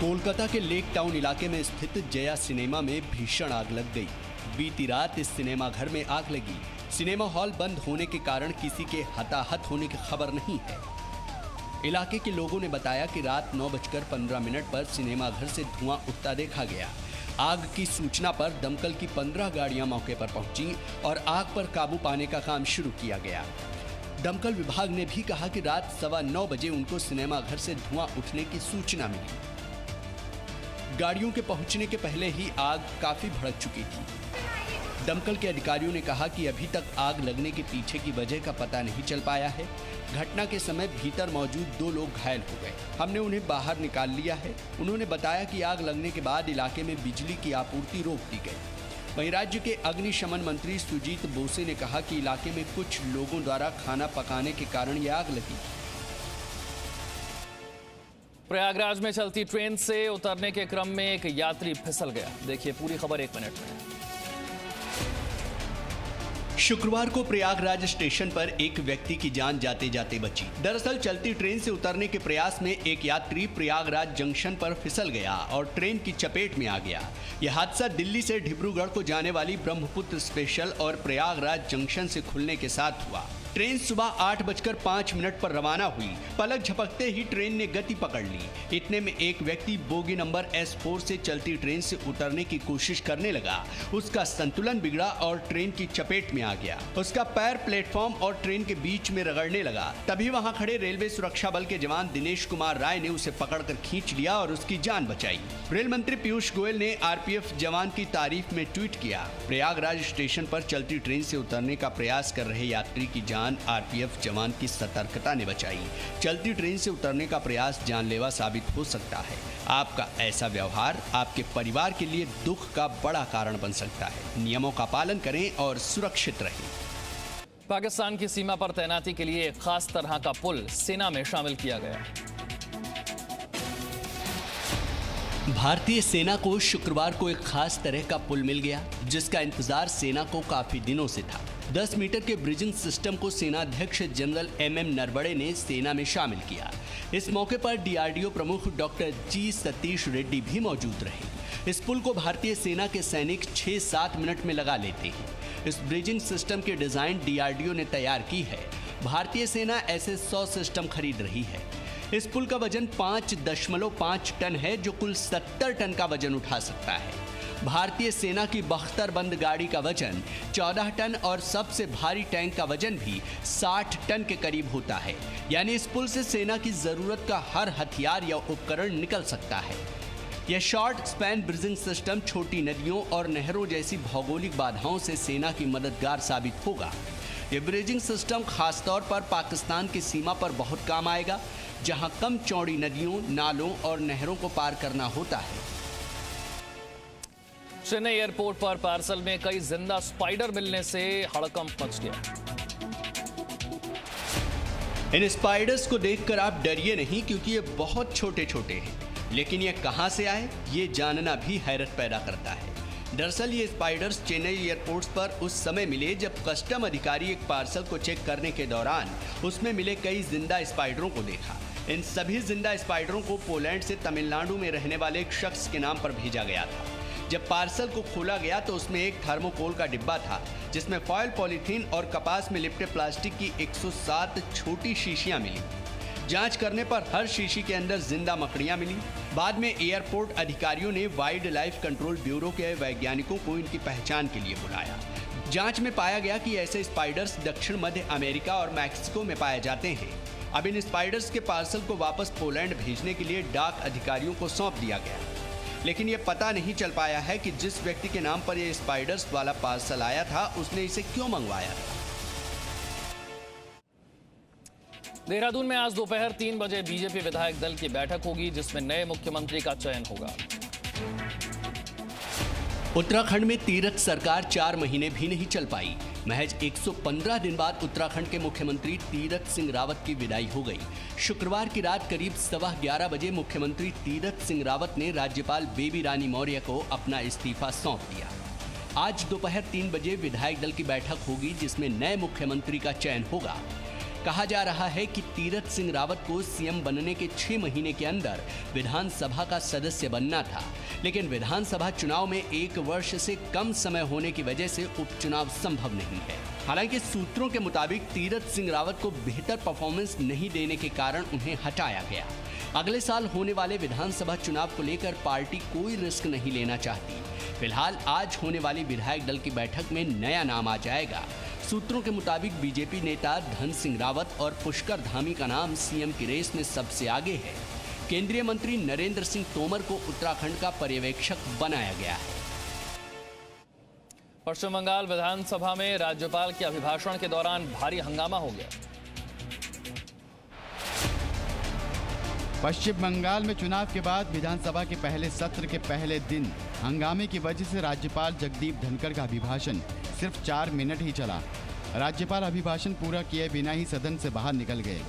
कोलकाता के lake town इलाके में स्थित जया सिनेमा में भीषण आग लग गई। बीती रात इस सिनेमा घर में आग लगी। सिनेमा हॉल बंद होने के कारण किसी के हताहत होने की खबर नहीं है। इलाके के लोगों ने बताया कि रात 9:15 पर सिनेमा घर से धुआं उठता देखा गया। आग की सूचना पर दमकल की 15 गाड़ियां मौके पर पहुंची और आग पर काबू पाने का काम शुरू किया गया। दमकल विभाग ने भी कहा कि रात 9:15 बजे उनको सिनेमा घर से धुआं उठने की सूचना मिली। गाड़ियों के पहुंचने के पहले ही आग काफी भड़क चुकी थी। दमकल के अधिकारियों ने कहा कि अभी तक आग लगने के पीछे की वजह का पता नहीं चल पाया है। घटना के समय भीतर मौजूद 2 लोग घायल हो गए। हमने उन्हें बाहर निकाल लिया है। उन्होंने बताया कि आग लगने के बाद इलाके में बिजली की आपूर्ति रोक दी गई। वहीं राज्य के अग्निशमन मंत्री सुजीत बोसे ने कहा कि इलाके में कुछ लोगों द्वारा खाना पकाने के कारण यह आग लगी। प्रयागराज में चलती ट्रेन से उतरने के क्रम में एक यात्री फिसल गया। देखिए पूरी खबर 1 मिनट में। शुक्रवार को प्रयागराज स्टेशन पर एक व्यक्ति की जान जाते जाते बची। दरअसल चलती ट्रेन से उतरने के प्रयास में एक यात्री प्रयागराज जंक्शन पर फिसल गया और ट्रेन की चपेट में आ गया। यह हादसा दिल्ली से डिब्रूगढ़ को जाने वाली ब्रह्मपुत्र स्पेशल और प्रयागराज जंक्शन से खुलने के साथ हुआ। ट्रेन सुबह 8:05 पर रवाना हुई। पलक झपकते ही ट्रेन ने गति पकड़ ली। इतने में एक व्यक्ति बोगी नंबर S4 से चलती ट्रेन से उतरने की कोशिश करने लगा। उसका संतुलन बिगड़ा और ट्रेन की चपेट में आ गया। उसका पैर प्लेटफॉर्म और ट्रेन के बीच में रगड़ने लगा। तभी वहां खड़े रेलवे सुरक्षा बल के जवान दिनेश कुमार राय ने उसे पकड़कर खींच लिया और उसकी जान बचाई। रेल मंत्री पीयूष गोयल ने RPF जवान की तारीफ में ट्वीट किया। प्रयागराज स्टेशन पर चलती ट्रेन से उतरने का प्रयास कर रहे यात्री की जान RPF जवान की सतर्कता ने बचाई। चलती ट्रेन से उतरने का प्रयास जानलेवा साबित हो सकता है। आपका ऐसा व्यवहार आपके परिवार के लिए दुख का बड़ा कारण बन सकता है। नियमों का पालन करें और सुरक्षित रहें। पाकिस्तान की सीमा पर तैनाती के लिए एक खास तरह का पुल सेना में शामिल किया गया। भारतीय सेना को शुक्रवार को एक खास तरह का पुल मिल गया, जिसका इंतजार सेना को काफी दिनों से था। 10 मीटर के ब्रिजिंग सिस्टम को सेनाध्यक्ष जनरल MM नरवणे ने सेना में शामिल किया। इस मौके पर DRDO प्रमुख डॉक्टर G सतीश रेड्डी भी मौजूद रहे। इस पुल को भारतीय सेना के सैनिक 6-7 मिनट में लगा लेते हैं। इस ब्रिजिंग सिस्टम की डिजाइन DRDO ने तैयार की है। भारतीय सेना ऐसे 100 सिस्टम खरीद रही है। इस पुल का वजन 5.5 टन है, जो कुल 70 टन का वजन उठा सकता है। भारतीय सेना की बख्तरबंद गाड़ी का वजन 14 टन और सबसे भारी टैंक का वजन भी 60 टन के करीब होता है। यानी इस पुल से सेना की जरूरत का हर हथियार या उपकरण निकल सकता है। यह शॉर्ट स्पैन ब्रिजिंग सिस्टम छोटी नदियों और नहरों जैसी भौगोलिक बाधाओं से सेना की मददगार साबित होगा। यह ब्रिजिंग सिस्टम खासतौर पर पाकिस्तान की सीमा पर बहुत काम आएगा, जहां कम चौड़ी नदियों, नालों और नहरों को पार करना होता है। चेन्नई एयरपोर्ट पर पार्सल में कई जिंदा स्पाइडर मिलने से हड़कंप मच गया। इन स्पाइडर्स को देखकर आप डरिए नहीं, क्योंकि ये बहुत छोटे छोटे हैं। लेकिन ये कहां से आए, ये जानना भी हैरत पैदा करता है। दरअसल ये स्पाइडर्स चेन्नई एयरपोर्ट पर उस समय मिले जब कस्टम अधिकारी एक पार्सल को चेक करने के दौरान उसमें मिले कई जिंदा स्पाइडरों को देखा। इन सभी जिंदा स्पाइडरों को पोलैंड से तमिलनाडु में रहने वाले एक शख्स के नाम पर भेजा गया था। जब पार्सल को खोला गया तो उसमें एक थर्मोकोल का डिब्बा था, जिसमें फॉयल, पॉलीथीन और कपास में लिपटे प्लास्टिक की 107 छोटी शीशियां मिली। जांच करने पर हर शीशी के अंदर जिंदा मकड़ियां मिली। बाद में एयरपोर्ट अधिकारियों ने वाइल्ड लाइफ कंट्रोल ब्यूरो के वैज्ञानिकों को इनकी पहचान के लिए बुलाया। जांच में पाया गया कि ऐसे स्पाइडर्स दक्षिण मध्य अमेरिका और मैक्सिको में पाए जाते हैं। अब इन स्पाइडर्स के पार्सल को वापस पोलैंड भेजने के लिए डाक अधिकारियों को सौंप दिया गया। लेकिन ये पता नहीं चल पाया है कि जिस व्यक्ति के नाम पर ये स्पाइडर्स वाला पार्सल आया था, उसने इसे क्यों मंगवाया था। देहरादून में आज दोपहर 3 बजे बीजेपी विधायक दल की बैठक होगी, जिसमें नए मुख्यमंत्री का चयन होगा। उत्तराखंड में तीरथ सरकार 4 महीने भी नहीं चल पाई। महज 115 दिन बाद उत्तराखंड के मुख्यमंत्री तीरथ सिंह रावत की विदाई हो गई। शुक्रवार की रात करीब 11:15 बजे मुख्यमंत्री तीरथ सिंह रावत ने राज्यपाल बेबी रानी मौर्य को अपना इस्तीफा सौंप दिया। आज दोपहर 3 बजे विधायक दल की बैठक होगी, जिसमें नए मुख्यमंत्री का चयन होगा। कहा जा रहा है कि तीरथ सिंह रावत को सीएम बनने के 6 महीने के अंदर विधानसभा का सदस्य बनना था, लेकिन विधानसभा चुनाव में 1 वर्ष से कम समय होने की वजह से उपचुनाव संभव नहीं है। हालांकि सूत्रों के मुताबिक तीरथ सिंह रावत को बेहतर परफॉर्मेंस नहीं देने के कारण उन्हें हटाया गया। अगले साल होने वाले विधानसभा चुनाव को लेकर पार्टी कोई रिस्क नहीं लेना चाहती। फिलहाल आज होने वाली विधायक दल की बैठक में नया नाम आ जाएगा। सूत्रों के मुताबिक बीजेपी नेता धन सिंह रावत और पुष्कर धामी का नाम सीएम की रेस में सबसे आगे है। केंद्रीय मंत्री नरेंद्र सिंह तोमर को उत्तराखंड का पर्यवेक्षक बनाया गया है। पश्चिम बंगाल विधानसभा में राज्यपाल के अभिभाषण के दौरान भारी हंगामा हो गया। पश्चिम बंगाल में चुनाव के बाद विधानसभा के पहले सत्र के पहले दिन हंगामे की वजह से राज्यपाल जगदीप धनखड़ का अभिभाषण सिर्फ 4 मिनट ही चला। राज्यपाल अभिभाषण पूरा किए बिना ही सदन से बाहर निकल गए।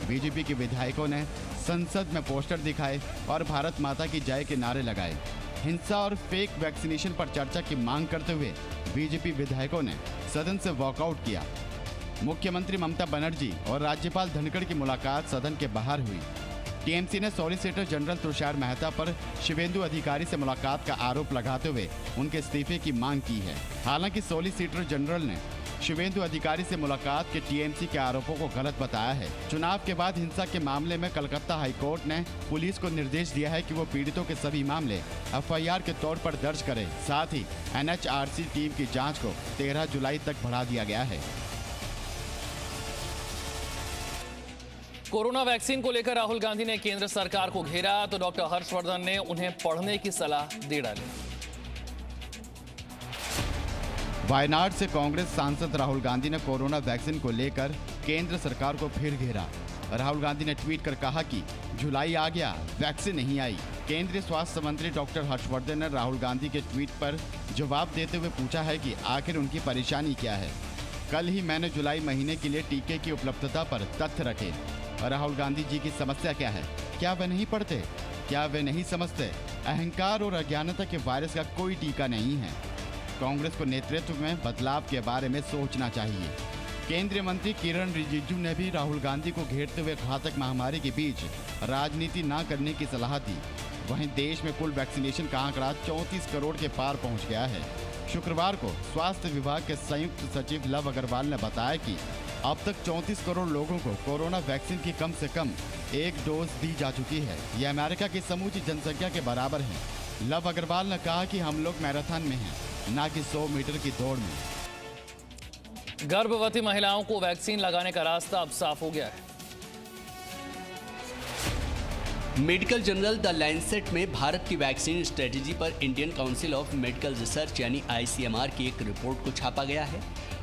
बीजेपी के विधायकों ने संसद में पोस्टर दिखाए और भारत माता की जय के नारे लगाए। हिंसा और फेक वैक्सीनेशन पर चर्चा की मांग करते हुए बीजेपी विधायकों ने सदन से वॉकआउट किया। मुख्यमंत्री ममता बनर्जी और राज्यपाल धनखड़ की मुलाकात सदन के बाहर हुई। टीएमसी ने सॉलिसिटर जनरल तुषार मेहता पर शिवेंदु अधिकारी से मुलाकात का आरोप लगाते हुए उनके इस्तीफे की मांग की है। हालांकि सॉलिसिटर जनरल ने शिवेंदु अधिकारी से मुलाकात के टीएमसी के आरोपों को गलत बताया है। चुनाव के बाद हिंसा के मामले में कलकत्ता हाईकोर्ट ने पुलिस को निर्देश दिया है कि वो पीड़ितों के सभी मामले एफआईआर के तौर पर दर्ज करे। साथ ही एनएचआरसी टीम की जांच को 13 जुलाई तक बढ़ा दिया गया है। कोरोना वैक्सीन को लेकर राहुल गांधी ने केंद्र सरकार को घेरा तो डॉक्टर हर्षवर्धन ने उन्हें पढ़ने की सलाह दे डाली। वायनाड से कांग्रेस सांसद राहुल गांधी ने कोरोना वैक्सीन को लेकर केंद्र सरकार को फिर घेरा। राहुल गांधी ने ट्वीट कर कहा कि जुलाई आ गया, वैक्सीन नहीं आई। केंद्रीय स्वास्थ्य मंत्री डॉक्टर हर्षवर्धन ने राहुल गांधी के ट्वीट पर जवाब देते हुए पूछा है कि आखिर उनकी परेशानी क्या है। कल ही मैंने जुलाई महीने के लिए टीके की उपलब्धता पर तथ्य रखे। राहुल गांधी जी की समस्या क्या है? क्या वे नहीं पढ़ते? क्या वे नहीं समझते? अहंकार और अज्ञानता के वायरस का कोई टीका नहीं है। कांग्रेस को नेतृत्व में बदलाव के बारे में सोचना चाहिए। केंद्रीय मंत्री किरण रिजिजू ने भी राहुल गांधी को घेरते हुए घातक महामारी के बीच राजनीति न करने की सलाह दी। वहीं देश में कुल वैक्सीनेशन का आंकड़ा 34 करोड़ के पार पहुंच गया है। शुक्रवार को स्वास्थ्य विभाग के संयुक्त सचिव लव अग्रवाल ने बताया कि अब तक 34 करोड़ लोगों को कोरोना वैक्सीन की कम से कम 1 डोज दी जा चुकी है। यह अमेरिका की समूची जनसंख्या के बराबर है। लव अग्रवाल ने कहा कि हम लोग मैराथन में हैं, न कि 100 मीटर की दौड़ में। गर्भवती महिलाओं को वैक्सीन लगाने का रास्ता अब साफ हो गया है। मेडिकल जर्नल द लैंसेट में भारत की वैक्सीन स्ट्रेटेजी पर Indian council of medical research यानी ICMR की एक रिपोर्ट को छापा गया है।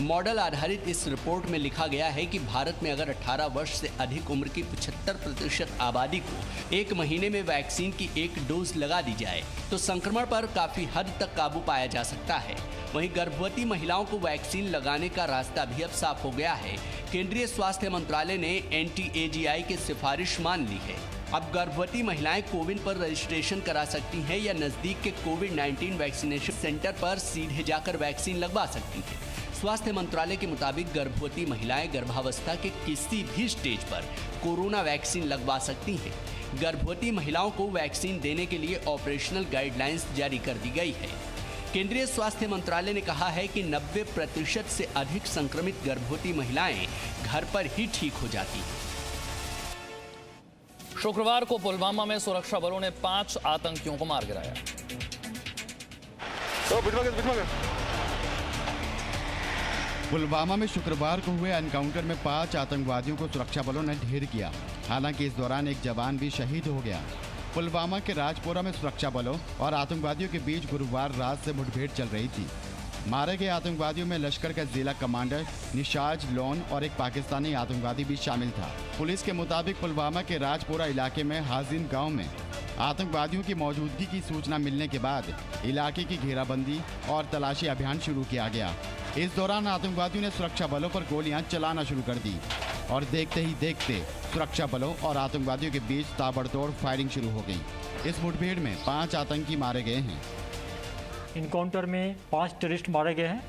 मॉडल आधारित इस रिपोर्ट में लिखा गया है कि भारत में अगर 18 वर्ष से अधिक उम्र की 75% आबादी को 1 महीने में वैक्सीन की 1 डोज लगा दी जाए तो संक्रमण पर काफी हद तक काबू पाया जा सकता है। वहीं गर्भवती महिलाओं को वैक्सीन लगाने का रास्ता भी अब साफ हो गया है। केंद्रीय स्वास्थ्य मंत्रालय ने NTAGI की सिफारिश मान ली है। अब गर्भवती महिलाएं कोविन पर रजिस्ट्रेशन करा सकती हैं या नजदीक के कोविड-19 वैक्सीनेशन सेंटर पर सीधे जाकर वैक्सीन लगवा सकती हैं। स्वास्थ्य मंत्रालय के मुताबिक गर्भवती महिलाएं गर्भावस्था के किसी भी स्टेज पर कोरोना वैक्सीन लगवा सकती हैं। गर्भवती महिलाओं को वैक्सीन देने के लिए ऑपरेशनल गाइडलाइंस जारी कर दी गई है। केंद्रीय स्वास्थ्य मंत्रालय ने कहा है कि 90% से अधिक संक्रमित गर्भवती महिलाएं घर पर ही ठीक हो जाती हैं। शुक्रवार को पुलवामा में सुरक्षा बलों ने 5 आतंकियों को मार गिराया। पुलवामा में शुक्रवार को हुए एनकाउंटर में 5 आतंकवादियों को सुरक्षा बलों ने ढेर किया। हालांकि इस दौरान एक जवान भी शहीद हो गया। पुलवामा के राजपोरा में सुरक्षा बलों और आतंकवादियों के बीच गुरुवार रात से मुठभेड़ चल रही थी। मारे गए आतंकवादियों में लश्कर का जिला कमांडर निशाज लोन और एक पाकिस्तानी आतंकवादी भी शामिल था। पुलिस के मुताबिक पुलवामा के राजपोरा इलाके में हाजिन गांव में आतंकवादियों की मौजूदगी की सूचना मिलने के बाद इलाके की घेराबंदी और तलाशी अभियान शुरू किया गया। इस दौरान आतंकवादियों ने सुरक्षा बलों पर गोलियां चलाना शुरू कर दी और देखते ही देखते सुरक्षा बलों और आतंकवादियों के बीच ताबड़तोड़ फायरिंग शुरू हो गई। इस मुठभेड़ में 5 आतंकी मारे गए हैं। इनकाउंटर में 5 टेररिस्ट मारे गए हैं।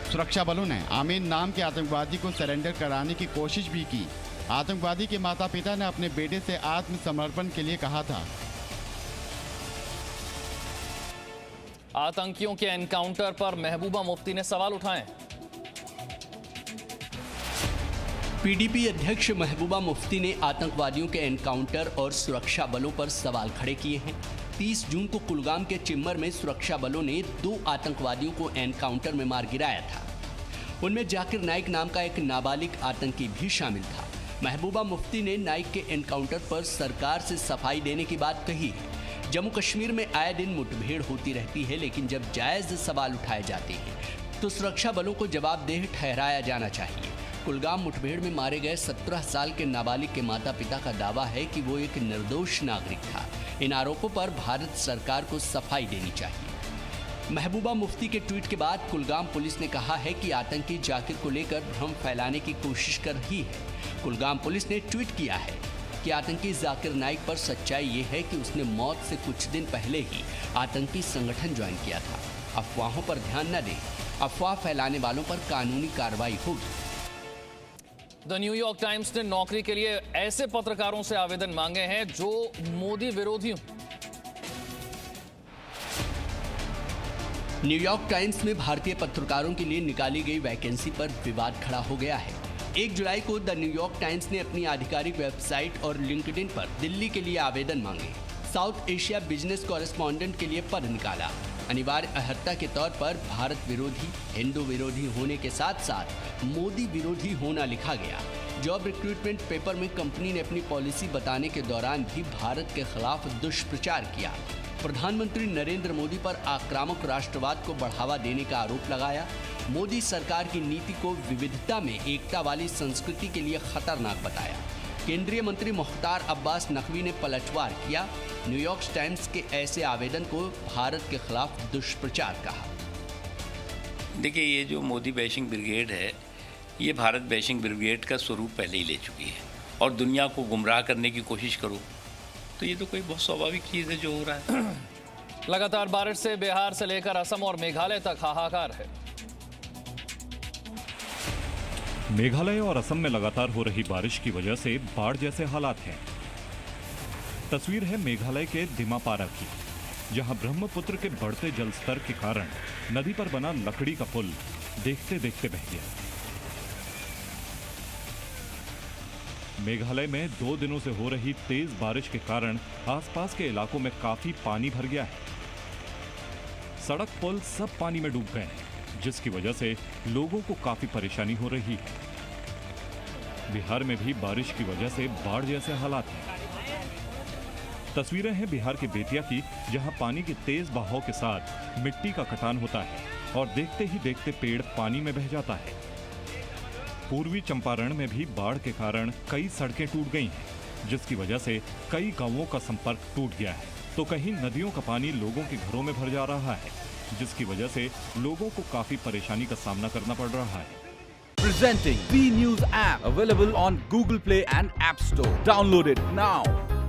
सुरक्षा बलों ने आमीन नाम के आतंकवादी को सरेंडर कराने की कोशिश भी की। आतंकवादी के माता पिता ने अपने बेटे से आत्मसमर्पण के लिए कहा था। आतंकियों के एनकाउंटर पर महबूबा मुफ्ती ने सवाल उठाए। पीडीपी अध्यक्ष महबूबा मुफ्ती ने आतंकवादियों के एनकाउंटर और सुरक्षा बलों पर सवाल खड़े किए हैं। 30 जून को कुलगाम के चिम्मर में सुरक्षा बलों ने 2 आतंकवादियों को एनकाउंटर में मार गिराया था। उनमें जाकिर नाइक नाम का एक नाबालिग आतंकी भी शामिल था। महबूबा मुफ्ती ने नाइक के एनकाउंटर पर सरकार से सफाई देने की बात कही है। जम्मू कश्मीर में आए दिन मुठभेड़ होती रहती है, लेकिन जब जायज सवाल उठाए जाते हैं तो सुरक्षा बलों को जवाबदेह ठहराया जाना चाहिए। कुलगाम मुठभेड़ में मारे गए 17 साल के नाबालिग के माता पिता का दावा है कि वो एक निर्दोष नागरिक था। इन आरोपों पर भारत सरकार को सफाई देनी चाहिए। महबूबा मुफ्ती के ट्वीट के बाद कुलगाम पुलिस ने कहा है कि आतंकी जाकिर को लेकर भ्रम फैलाने की कोशिश कर रही है। कुलगाम पुलिस ने ट्वीट किया है कि आतंकी जाकिर नाइक पर सच्चाई ये है कि उसने मौत से कुछ दिन पहले ही आतंकी संगठन ज्वाइन किया था। अफवाहों पर ध्यान न दें, अफवाह फैलाने वालों पर कानूनी कार्रवाई होगी। द न्यूयॉर्क टाइम्स ने नौकरी के लिए ऐसे पत्रकारों से आवेदन मांगे हैं जो मोदी विरोधी हों। न्यूयॉर्क टाइम्स में भारतीय पत्रकारों के लिए निकाली गई वैकेंसी पर विवाद खड़ा हो गया है। 1 जुलाई को द न्यूयॉर्क टाइम्स ने अपनी आधिकारिक वेबसाइट और लिंक्डइन पर दिल्ली के लिए आवेदन मांगे। साउथ एशिया बिजनेस कॉरेस्पॉन्डेंट के लिए पद निकाला। अनिवार्य अर्हता के तौर पर भारत विरोधी, हिंदू विरोधी होने के साथ साथ मोदी विरोधी होना लिखा गया। जॉब रिक्रूटमेंट पेपर में कंपनी ने अपनी पॉलिसी बताने के दौरान भी भारत के खिलाफ दुष्प्रचार किया। प्रधानमंत्री नरेंद्र मोदी पर आक्रामक राष्ट्रवाद को बढ़ावा देने का आरोप लगाया। मोदी सरकार की नीति को विविधता में एकता वाली संस्कृति के लिए खतरनाक बताया। केंद्रीय मंत्री मुख्तार अब्बास नकवी ने पलटवार किया। न्यूयॉर्क टाइम्स के ऐसे आवेदन को भारत के खिलाफ दुष्प्रचार कहा। देखिए, ये जो मोदी बैशिंग ब्रिगेड है, ये भारत बैशिंग ब्रिगेड का स्वरूप पहले ही ले चुकी है और दुनिया को गुमराह करने की कोशिश करो तो ये तो कोई बहुत स्वाभाविक चीज़ है जो हो रहा है। लगातार बारिश से बिहार से लेकर असम और मेघालय तक हाहाकार है। मेघालय और असम में लगातार हो रही बारिश की वजह से बाढ़ जैसे हालात हैं। तस्वीर है मेघालय के दिमापारा की, जहां ब्रह्मपुत्र के बढ़ते जल स्तर के कारण नदी पर बना लकड़ी का पुल देखते देखते बह गया। मेघालय में 2 दिनों से हो रही तेज बारिश के कारण आसपास के इलाकों में काफी पानी भर गया है। सड़क पुल सब पानी में डूब गए हैं, जिसकी वजह से लोगों को काफी परेशानी हो रही है। बिहार में भी बारिश की वजह से बाढ़ जैसे हालात हैं। तस्वीरें हैं बिहार के बेतिया की, जहां पानी के तेज बहाव के साथ मिट्टी का कटान होता है और देखते ही देखते पेड़ पानी में बह जाता है। पूर्वी चंपारण में भी बाढ़ के कारण कई सड़कें टूट गई हैं, जिसकी वजह से कई गांवों का संपर्क टूट गया है, तो कहीं नदियों का पानी लोगों के घरों में भर जा रहा है, जिसकी वजह से लोगों को काफी परेशानी का सामना करना पड़ रहा है। Presenting B News app, available on Google Play and App Store. Download it now.